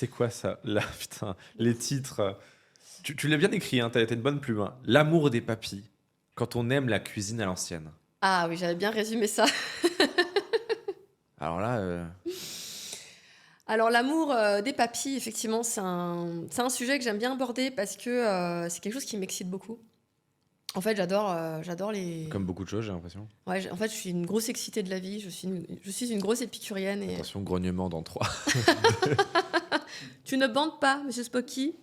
C'est quoi ça? Là, putain, les titres. Tu l'as bien écrit, hein, t'as été une bonne plume. Hein. L'amour des papilles, quand on aime la cuisine à l'ancienne. Ah oui, j'avais bien résumé ça. Alors là, Alors l'amour des papilles, effectivement, c'est un sujet que j'aime bien aborder parce que c'est quelque chose qui m'excite beaucoup. En fait, j'adore les... comme beaucoup de choses, j'ai l'impression. Ouais, en fait, je suis une grosse excitée de la vie. Je suis une grosse épicurienne. Et... Attention, grognement dans 3. Tu ne bandes pas, Monsieur Spocky.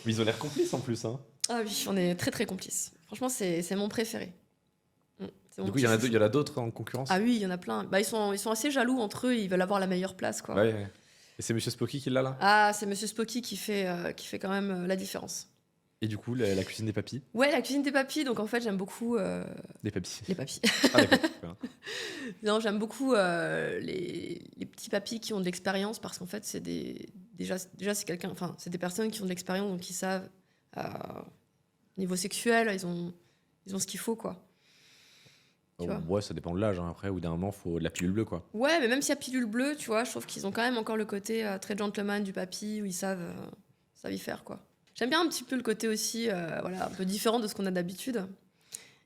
Mais ils ont l'air complices en plus. Hein. Ah oui, on est très très complices. Franchement, c'est mon préféré. C'est mon Du coup, il petit chouchou. y en a d'autres en concurrence. Ah oui, il y en a plein. Bah, ils sont assez jaloux entre eux. Ils veulent avoir la meilleure place, quoi. Ouais, ouais. Et c'est Monsieur Spocky qui l'a là. Ah, c'est Monsieur Spocky qui fait quand même la différence. Et du coup, la cuisine des papilles. Ouais, la cuisine des papilles. Donc en fait, j'aime beaucoup Des papilles. les papilles. Ah, d'accord. Super. Non, j'aime beaucoup les petits papilles qui ont de l'expérience parce qu'en fait, déjà c'est quelqu'un, enfin, c'est des personnes qui ont de l'expérience, donc qui savent niveau sexuel, ils ont ce qu'il faut, quoi. Tu vois. Ouais, ça dépend de l'âge. Hein. Après, au bout d'un moment, il faut de la pilule bleue, quoi. Ouais, mais même s'il y a pilule bleue, tu vois, je trouve qu'ils ont quand même encore le côté très gentleman du papy où ils savent y faire, quoi. J'aime bien un petit peu le côté aussi, voilà, un peu différent de ce qu'on a d'habitude.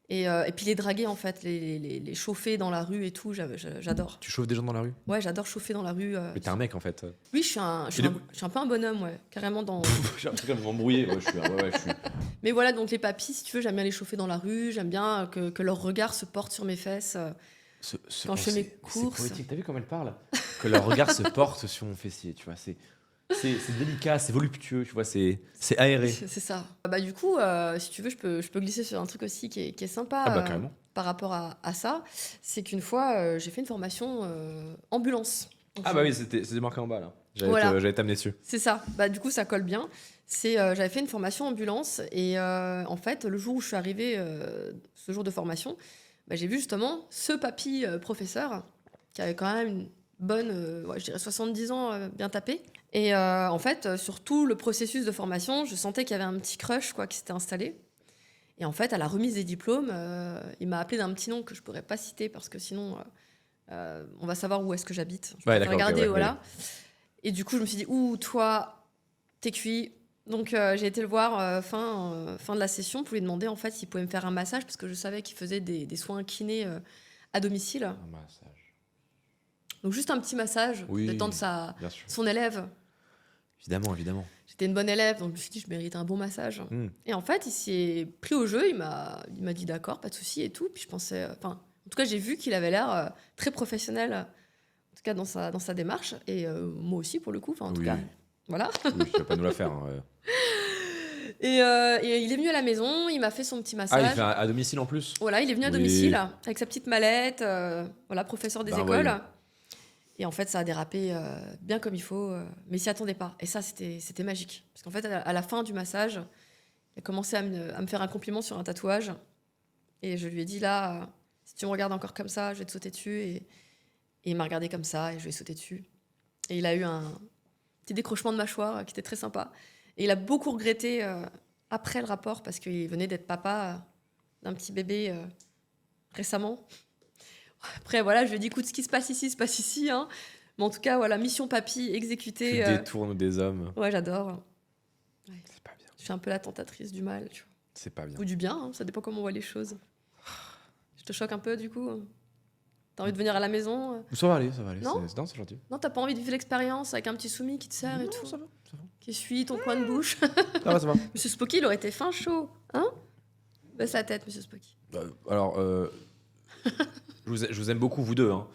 Et puis les draguer, en fait, les chauffer dans la rue et tout, j'adore. Tu chauffes des gens dans la rue? Ouais, j'adore chauffer dans la rue. Mais t'es un mec, en fait. Oui, je suis un peu un bonhomme, ouais, carrément dans... J'ai un truc à m'embrouiller. Ouais, je suis... Mais voilà, donc les papys, si tu veux, j'aime bien les chauffer dans la rue, j'aime bien que leur regard se porte sur mes fesses. Quand je fais mes courses. C'est poétique, t'as vu comme elle parle? Que leur regard se porte sur mon fessier, tu vois. C'est délicat, c'est voluptueux, tu vois, c'est aéré. C'est ça. Bah, du coup, si tu veux, je peux glisser sur un truc aussi qui est sympa Ah bah carrément. par rapport à ça. C'est qu'une fois, j'ai fait une formation ambulance. Donc, Ah bah oui, c'était marqué en bas là. Voilà. J'allais t'amener dessus. c'est ça. Bah, du coup, ça colle bien. J'avais fait une formation ambulance et en fait, le jour où je suis arrivée, ce jour de formation, bah, j'ai vu justement ce papy professeur qui avait quand même une bonne, ouais, je dirais 70 ans bien tapé. Et en fait, sur tout le processus de formation, je sentais qu'il y avait un petit crush quoi, qui s'était installé. Et en fait, à la remise des diplômes, il m'a appelé d'un petit nom que je pourrais pas citer parce que sinon, on va savoir où est-ce que j'habite. Je Ouais, peux d'accord, regarder, ok, ouais, voilà. Et du coup, je me suis dit, ouh, toi, t'es cuit. Donc, j'ai été le voir fin de la session pour lui demander en fait s'il pouvait me faire un massage parce que je savais qu'il faisait des soins kinés à domicile. Un massage. Donc, juste un petit massage, Oui, détendre bien sûr. son élève. Évidemment, évidemment. J'étais une bonne élève, donc je me suis dit, je mérite un bon massage. Et en fait, il s'est pris au jeu, il m'a dit d'accord, pas de souci et tout. Puis je pensais, en tout cas, j'ai vu qu'il avait l'air très professionnel, en tout cas dans sa démarche. Et moi aussi, pour le coup, en tout Oui. cas, voilà. Oui, tu vas pas nous la faire. Hein. Et il est venu à la maison, il m'a fait son petit Ah, massage. il fait à domicile en plus? Voilà, il est venu à Oui. domicile avec sa petite mallette, voilà, professeur des écoles. Ouais. Et en fait, ça a dérapé bien comme il faut, mais il s'y attendait pas. Et ça, c'était magique. Parce qu'en fait, à la fin du massage, il a commencé à me faire un compliment sur un tatouage. Et je lui ai dit, là, si tu me regardes encore comme ça, je vais te sauter dessus. Et il m'a regardé comme ça, et je lui ai sauté dessus. Et il a eu un petit décrochement de mâchoire qui était très sympa. Et il a beaucoup regretté après le rapport, parce qu'il venait d'être papa d'un petit bébé récemment. Après, voilà, je lui ai dit, écoute, ce qui se passe ici, hein. Mais en tout cas, voilà, mission papy exécutée. Tu détournes des hommes. Ouais, j'adore. Ouais. C'est pas bien. Je suis un peu la tentatrice du mal, tu vois. C'est pas bien. Ou du bien, hein, ça dépend comment on voit les choses. Je te choque un peu, du coup. T'as envie de venir à la maison Ça va aller. Non, c'est gentil. Non, t'as pas envie de vivre l'expérience avec un petit soumis qui te sert et Non, tout, ça va. qui essuie ton coin de bouche. Ça va. Monsieur Spocky, il aurait été fin chaud, hein? Baisse la tête, Monsieur Spocky. Alors, je vous aime beaucoup, vous deux. Hein.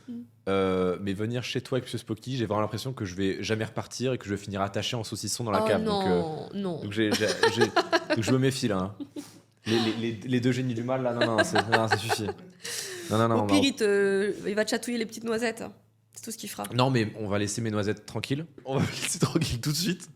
Mais venir chez toi avec Monsieur Spocky, j'ai vraiment l'impression que je vais jamais repartir et que je vais finir attaché en saucisson dans la cave. Non, non. Donc, donc je me méfie là. Hein. Les deux génies du mal là, non, ça suffit. Non. Au pire, il va te chatouiller les petites noisettes. C'est tout ce qu'il fera. Non, mais on va laisser mes noisettes tranquilles. On va les laisser tranquilles tout de suite.